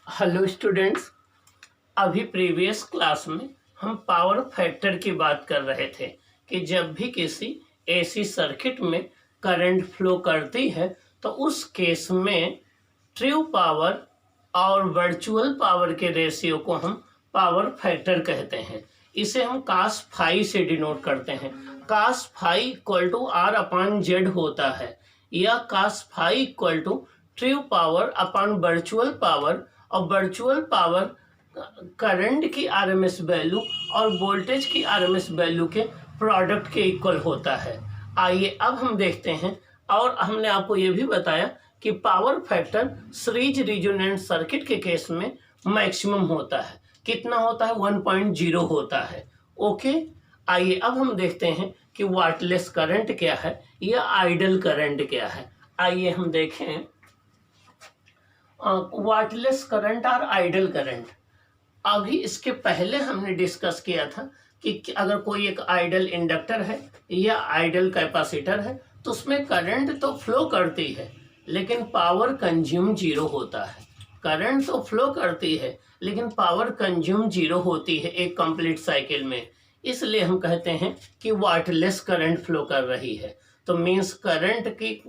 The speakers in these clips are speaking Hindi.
Hello students. अभी प्रीवियस क्लास में हम पावर फैक्टर की बात कर रहे थे कि जब भी किसी एसी सर्किट में करंट फ्लो करती है तो उस केस में ट्रू पावर और वर्चुअल पावर के रेशियो को हम पावर फैक्टर कहते हैं। इसे हम कास फाई से डिनोट करते हैं। Cos phi equal to R upon Z होता है, या cos phi equal to true power upon virtual power, और वर्चुअल पावर करंट की आरएमएस वैल्यू और वोल्टेज की आरएमएस वैल्यू के प्रोडक्ट के इक्वल होता है। आइए अब हम देखते हैं, और हमने आपको ये भी बताया कि power factor series resonant circuit के केस में मैक्सिमम होता है। कितना होता है? 1.0 होता है। ओके, आइए अब हम देखते हैं कि वाटलेस करंट क्या है या आइडल करंट क्या है। आइए हम देखें वाटलेस करंट और आइडल करंट। अभी इसके पहले हमने डिस्कस किया था कि अगर कोई एक आइडल इंडक्टर है या आइडल कैपेसिटर है तो उसमें करंट तो फ्लो करती है लेकिन पावर कंज्यूम जीरो होता है। करंट तो फ्लो करती है लेकिन पावर कंज्यूम जीरो होती है एक कंप्लीट साइकिल में। इसलिए हम कहते हैं कि वाटलेस करंट फ्लो कर रही है। तो मींस करंट की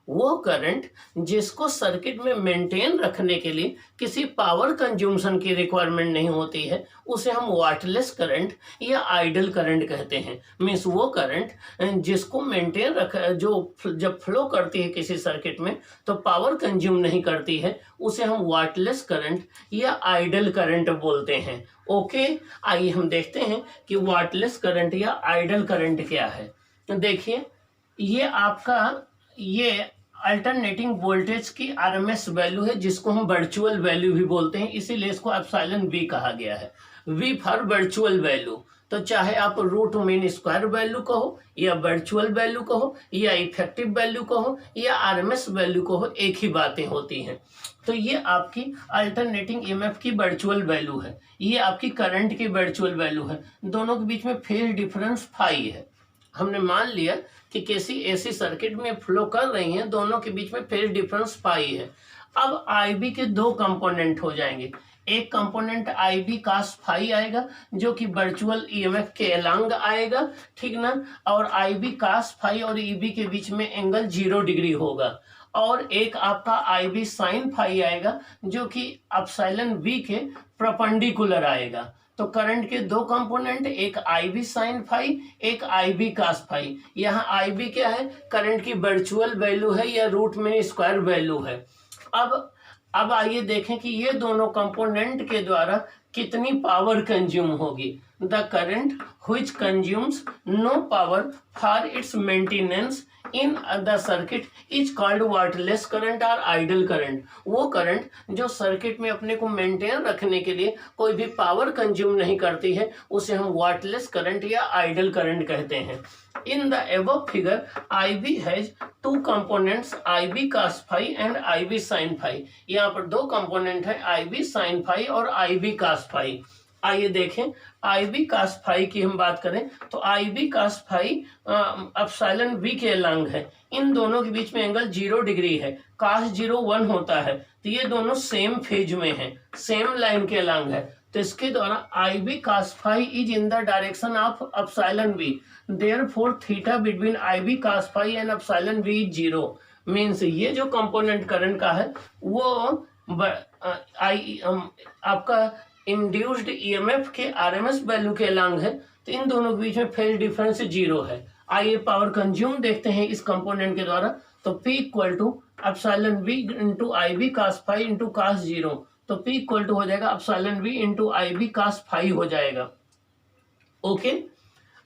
वो करंट जिसको सर्किट में मेंटेन रखने के लिए किसी पावर कंज्यूमशन की रिक्वायरमेंट नहीं होती है उसे हम वाटलेस करंट या आइडल करंट कहते हैं। मीन्स वो करंट जिसको मेंटेन रख जो जब फ्लो करती है किसी सर्किट में तो पावर कंज्यूम नहीं करती है, उसे हम वाटलेस करंट या आइडल करंट बोलते हैं। ओके, आइए हम देखते हैं कि वाटलेस करंट या आइडल करंट क्या है। देखिए, ये आपका ये अल्टरनेटिंग वोल्टेज की आरएमएस वैल्यू है जिसको हम वर्चुअल वैल्यू भी बोलते हैं, इसीलिए इसको एप्सिलॉन वी कहा गया है। V for virtual value. तो चाहे आप रूट मीन स्क्वायर वैल्यू कहो या वर्चुअल वैल्यू कहो या इफेक्टिव वैल्यू कहो या आरएमएस वैल्यू कहो, एक ही बातें होती हैं। तो ये आपकी अल्टरनेटिंग ईएमएफ की वर्चुअल वैल्यू है, ये आपकी करंट की वर्चुअल वैल्यू है। दोनों के बीच में फेज डिफरेंस फाई है। हमने मान लिया कि किसी एसी सर्किट में फ्लो कर रही हैं, दोनों के बीच में फेज डिफरेंस पाई है। अब आईबी के दो कंपोनेंट हो जाएंगे। एक कंपोनेंट आईबी कास फाई आएगा जो कि वर्चुअल ईएमएफ के अलोंग आएगा, ठीक ना। और आईबी कास फाई और ईबी के बीच में एंगल 0 डिग्री होगा। और एक आपका आईबी साइन फाई आएगा जो कि एप्सिलॉन वी के परपेंडिकुलर आएगा। तो करंट के दो कंपोनेंट, एक आईबी साइन फाई, एक आईबी कास फाई। यहाँ आईबी क्या है? करंट की वर्चुअल वैल्यू है या रूट में स्क्वायर वैल्यू है। अब आइए देखें कि ये दोनों कंपोनेंट के द्वारा कितनी पावर कंज्यूम होगी। The current which consumes no power for its maintenance in the circuit is called wattless current और आइडल करंट। वो करंट जो सर्किट में अपने को मेंटेन रखने के लिए कोई भी पावर कंज्यूम नहीं करती है उसे हम वाटलेस करंट या आइडल करंट कहते हैं। In the above figure IB has two components, IB cos phi and IB sin phi। यहाँ पर दो कंपोनेंट है, IB sin phi और IB cos phi। आइए देखें, आईबी कास फाई की हम बात करें तो IB cos phi epsilon V के अलोंग है। इन दोनों के बीच में एंगल 0 डिग्री है। कास 0 1 होता है, तो ये दोनों सेम फेज में हैं, सेम लाइन के अलोंग है। तो इसके द्वारा IB cos phi is in the direction of epsilon V, therefore theta between IB cos phi and epsilon V is 0। Means ये जो कंपोनेंट करंट का है वो आपका इंड्यूस्ड ईएमएफ के आरएमएस वैल्यू के अलोंग है। तो इन दोनों के बीच में फेज डिफरेंस 0 है। आइए पावर कंज्यूम देखते हैं इस कंपोनेंट के द्वारा। तो P equal to epsilon V into I B cos phi into cos 0। तो P इक्वल टू हो जाएगा epsilon V into I B cos phi हो जाएगा। ओके,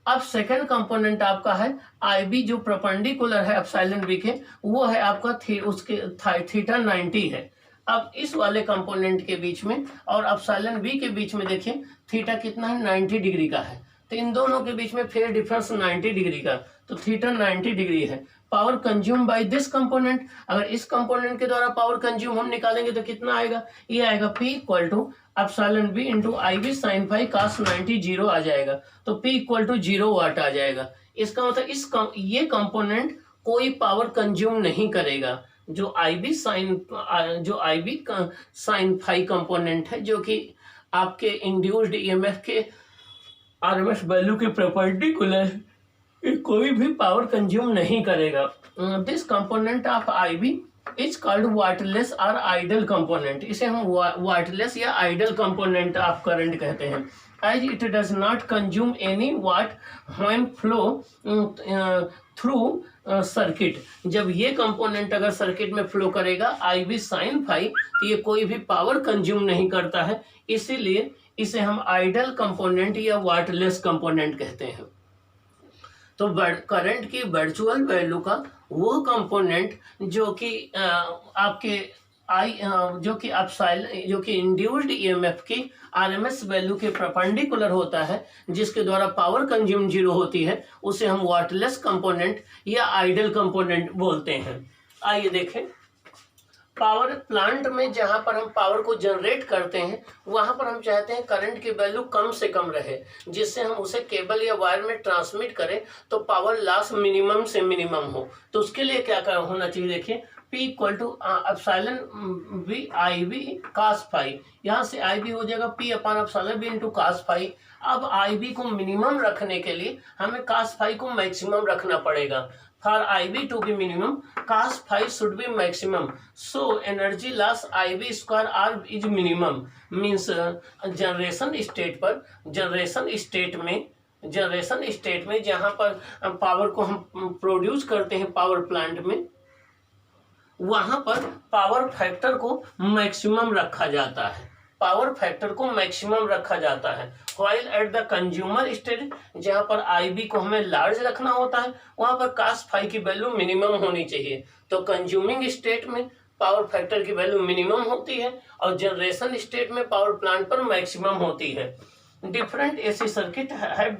अब सेकंड कंपोनेंट आपका है आईबी जो परपेंडिकुलर है एप्सिलॉन वी के, वो है आपका उसके थीटा 90 है। अब इस वाले कंपोनेंट के बीच में और एप्सिलॉन वी के बीच में देखिए थीटा कितना है? 90 डिग्री का है। तो इन दोनों के बीच में फेज डिफरेंस 90 डिग्री का, तो थीटा 90 डिग्री है। Power consume by this component, अगर इस कंपोनेंट के द्वारा पावर कंज्यूम हम निकालेंगे तो कितना आएगा? ये आएगा P equal to epsilon V into I B sine phi cos 90 0 आ जाएगा। तो P इक्वल टू 0 वाट आ जाएगा। इसका मतलब ये कंपोनेंट कोई पावर कंज्यूम नहीं करेगा, जो आईबी साइन फाई कंपोनेंट है, जो कि आपके इंड्यूस्ड ईएमएफ के आरएमएस वैल्यू के परपेंडिकुलर कोई भी पावर कंज्यूम नहीं करेगा। This component of IB is called wattless और आइडल कंपोनेंट। इसे हम वाटलेस या आइडल कंपोनेंट ऑफ करंट कहते हैं। As it does not consume any watt when flow through circuit. जब ये कंपोनेंट अगर सर्किट में फ्लो करेगा आईबी साइन फाई, तो ये कोई भी पावर कंज्यूम नहीं करता है, इसीलिए इसे हम आइडल कंपोनेंट या वाटलेस कंपोनेंट कहते हैं। तो करंट की वर्चुअल वैल्यू का वो कंपोनेंट जो कि आपके जो कि इंड्यूस्ड ईएमएफ की आरएमएस वैल्यू के परपेंडिकुलर होता है, जिसके द्वारा पावर कंज्यूम जीरो होती है, उसे हम वाटलेस कंपोनेंट या आइडल कंपोनेंट बोलते हैं। आइए देखें, पावर प्लांट में जहां पर हम पावर को जनरेट करते हैं वहां पर हम चाहते हैं करंट की वैल्यू कम से कम रहे, जिससे हम उसे केबल या वायर में ट्रांसमिट करें तो पावर लॉस मिनिमम से मिनिमम हो। तो उसके लिए क्या होना चाहिए, देखिए P equal to epsilon V I B cos phi. यहाँ से आई बी हो जाएगा P upon epsilon V into cos phi. अब आई बी को मिनिमम रखने के लिए हमें कास फाई को मैक्सिमम रखना पड़ेगा। For IB to be minimum, cos phi should be maximum. So energy loss IB square R is minimum. Means generation state में जहाँ पर पावर को हम प्रोड्यूस करते हैं पावर प्लांट में, वहाँ पर पावर फैक्टर को मैक्सिमम रखा जाता है। While at the consumer state, जहाँ पर आईबी को हमें लार्ज रखना होता है, वहाँ पर कास फाई की वैल्यू मिनिमम होनी चाहिए। तो कंज्यूमिंग स्टेट में पावर फैक्टर की वैल्यू मिनिमम होती है और जनरेशन स्टेट में पावर प्लांट पर मैक्सिमम होती है। Different AC circuit have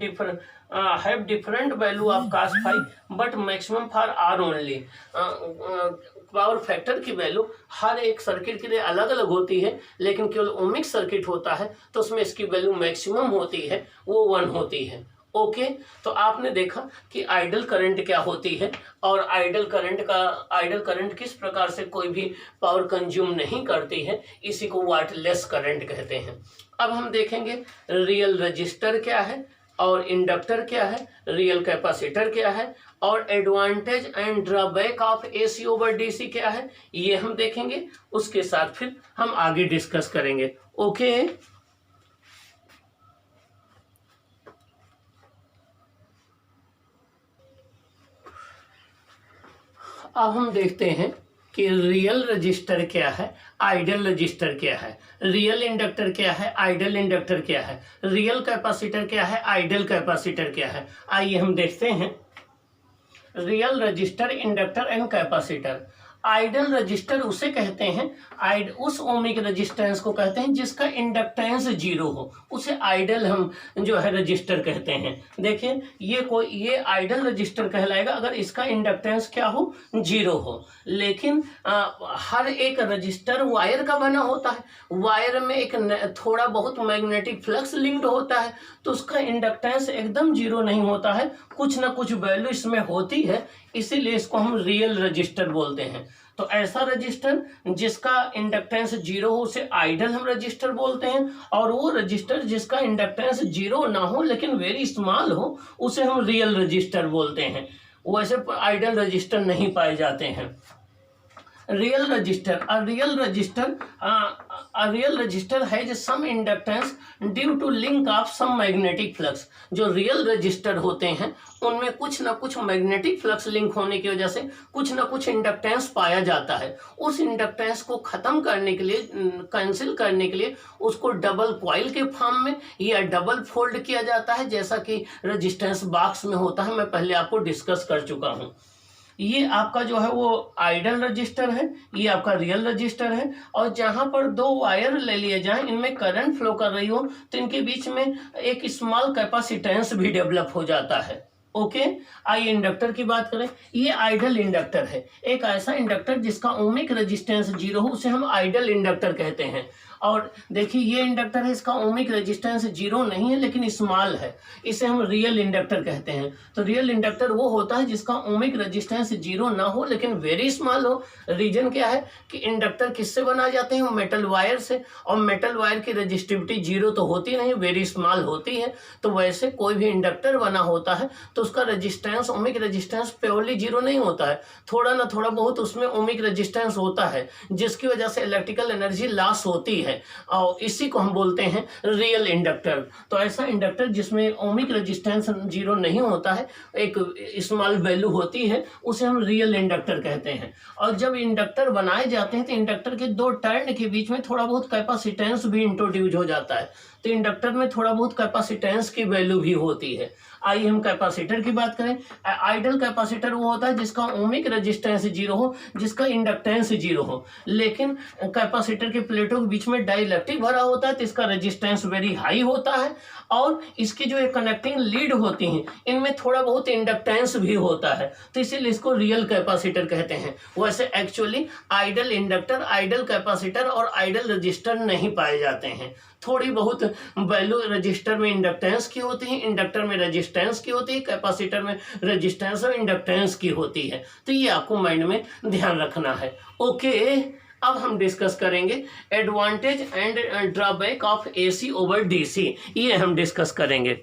different value of cos phi but maximum for R only. Power factor की वैल्यू हर एक सर्किट के लिए अलग अलग होती है, लेकिन केवल ओमिक सर्किट होता है तो उसमें इसकी वैल्यू मैक्सिमम होती है, वो 1 होती है। ओके, तो आपने देखा कि आइडल करंट क्या होती है और आइडल करंट किस प्रकार से कोई भी पावर कंज्यूम नहीं करती है, इसी को वाटलेस करंट कहते हैं। अब हम देखेंगे रियल रजिस्टर क्या है और इंडक्टर क्या है, रियल कैपेसिटर क्या है और advantage and drawback of AC over DC क्या है, ये हम देखेंगे। उसके साथ फिर हम आगे डिस्कस करेंगे। ओके, अब हम देखते हैं कि रियल रजिस्टर क्या है, आइडल रजिस्टर क्या है, रियल इंडक्टर क्या है, आइडल इंडक्टर क्या है, रियल कैपेसिटर क्या है, आइडल कैपेसिटर क्या है। आइए हम देखते हैं real resistor, inductor and capacitor. Ideal resistor उसे कहते हैं, उस ओमिक रजिस्टेंस को कहते हैं जिसका इंडक्टेंस 0 हो, उसे आइडल हम जो है रजिस्टर कहते हैं। देखिए ये आइडल रजिस्टर कहलाएगा अगर इसका इंडक्टेंस क्या हो, 0 हो। लेकिन हर एक रजिस्टर वायर का बना होता है, वायर में एक थोड़ा बहुत मैग्नेटिक फ्लक्स लिंक्ड होता है, तो उसका इंडक्टेंस एकदम 0 नहीं होता है, कुछ ना कुछ वैल्यू इसमें होती है, इसीलिए इसको हम रियल रजिस्टर बोलते हैं। तो ऐसा रजिस्टर जिसका इंडक्टेंस 0 हो उसे आइडल हम रजिस्टर बोलते हैं, और वो रजिस्टर जिसका इंडक्टेंस 0 ना हो लेकिन वेरी स्मॉल हो उसे हम रियल रजिस्टर बोलते हैं। वैसे आइडल रजिस्टर नहीं पाए जाते हैं। Real resistor has some inductance due to link of some magnetic flux. जो रियल रजिस्टर होते हैं उनमें कुछ ना कुछ मैग्नेटिक फ्लक्स लिंक होने की वजह से कुछ ना कुछ इंडक्टेंस पाया जाता है। उस इंडक्टेंस को खत्म करने के लिए, कैंसिल करने के लिए उसको डबल कॉइल के फॉर्म में या डबल फोल्ड किया जाता है, जैसा कि रजिस्टेंस बॉक्स में होता है, मैं पहले आपको डिस्कस कर चुका हूँ। ये आपका जो है वो आइडल रजिस्टर है, ये आपका रियल रजिस्टर है। और जहाँ पर 2 वायर ले लिए जाएं, इनमें करंट फ्लो कर रही हो, तो इनके बीच में एक स्मॉल कैपेसिटेंस भी डेवलप हो जाता है। ओके। आइए इंडक्टर की बात करें। ये आइडल इंडक्टर है, एक ऐसा इंडक्टर जिसका ओमिक रेजिस्टेंस 0 हो उसे हम आइडल इंडक्टर कहते हैं। और देखिए ये इंडक्टर है, इसका ओमिक रेजिस्टेंस 0 नहीं है लेकिन स्मॉल है, इसे हम रियल इंडक्टर कहते हैं। तो रियल इंडक्टर वो होता है जिसका ओमिक रेजिस्टेंस 0 ना हो लेकिन वेरी स्मॉल हो। रीजन क्या है कि इंडक्टर किससे बनाए जाते हैं, मेटल वायर से, और मेटल वायर की रेजिस्टिविटी 0 तो होती नहीं, वेरी स्मॉल होती है। तो वैसे कोई भी इंडक्टर बना होता है तो उसका रेजिस्टेंस, ओमिक रेजिस्टेंस प्योरली 0 नहीं होता है, थोड़ा ना थोड़ा बहुत उसमें ओमिक रेजिस्टेंस होता है जिसकी वजह से इलेक्ट्रिकल एनर्जी लॉस होती है, और इसी को हम बोलते हैं रियल इंडक्टर। तो ऐसा इंडक्टर जिसमें ओमिक रेजिस्टेंस 0 नहीं होता है, एक स्मॉल वैल्यू होती है, उसे हम रियल इंडक्टर कहते हैं। और जब इंडक्टर बनाए जाते हैं तो इंडक्टर के दो टर्न के बीच में थोड़ा बहुत कैपेसिटेंस भी इंट्रोड्यूस हो जाता है, तो इंडक्टर में थोड़ा बहुत कैपेसिटेंस की वैल्यू भी होती है। आइए हम कैपेसिटर की बात करें। आइडल कैपेसिटर वो होता है जिसका ओमिक रेजिस्टेंस 0 हो, जिसका इंडक्टेंस 0 हो, लेकिन कैपेसिटर के प्लेटों के बीच में डाइलेक्ट्रिक भरा होता है तो इसका रेजिस्टेंस वेरी हाई होता है, और इसकी जो कनेक्टिंग लीड होती हैं इनमें थोड़ा बहुत इंडक्टेंस भी होता है, तो इसीलिए इसको रियल कैपेसिटर कहते हैं। वैसे actually ideal inductor, ideal capacitor और आइडल रजिस्टर नहीं पाए जाते हैं। थोड़ी बहुत वैल्यू रजिस्टर में इंडक्टेंस की होती है, इंडक्टर में रेजिस्टेंस की होती है, कैपेसिटर में रेजिस्टेंस और इंडक्टेंस की होती है। तो ये आपको माइंड में ध्यान रखना है। ओके, अब हम डिस्कस करेंगे advantage and drawback of AC over DC, ये हम डिस्कस करेंगे।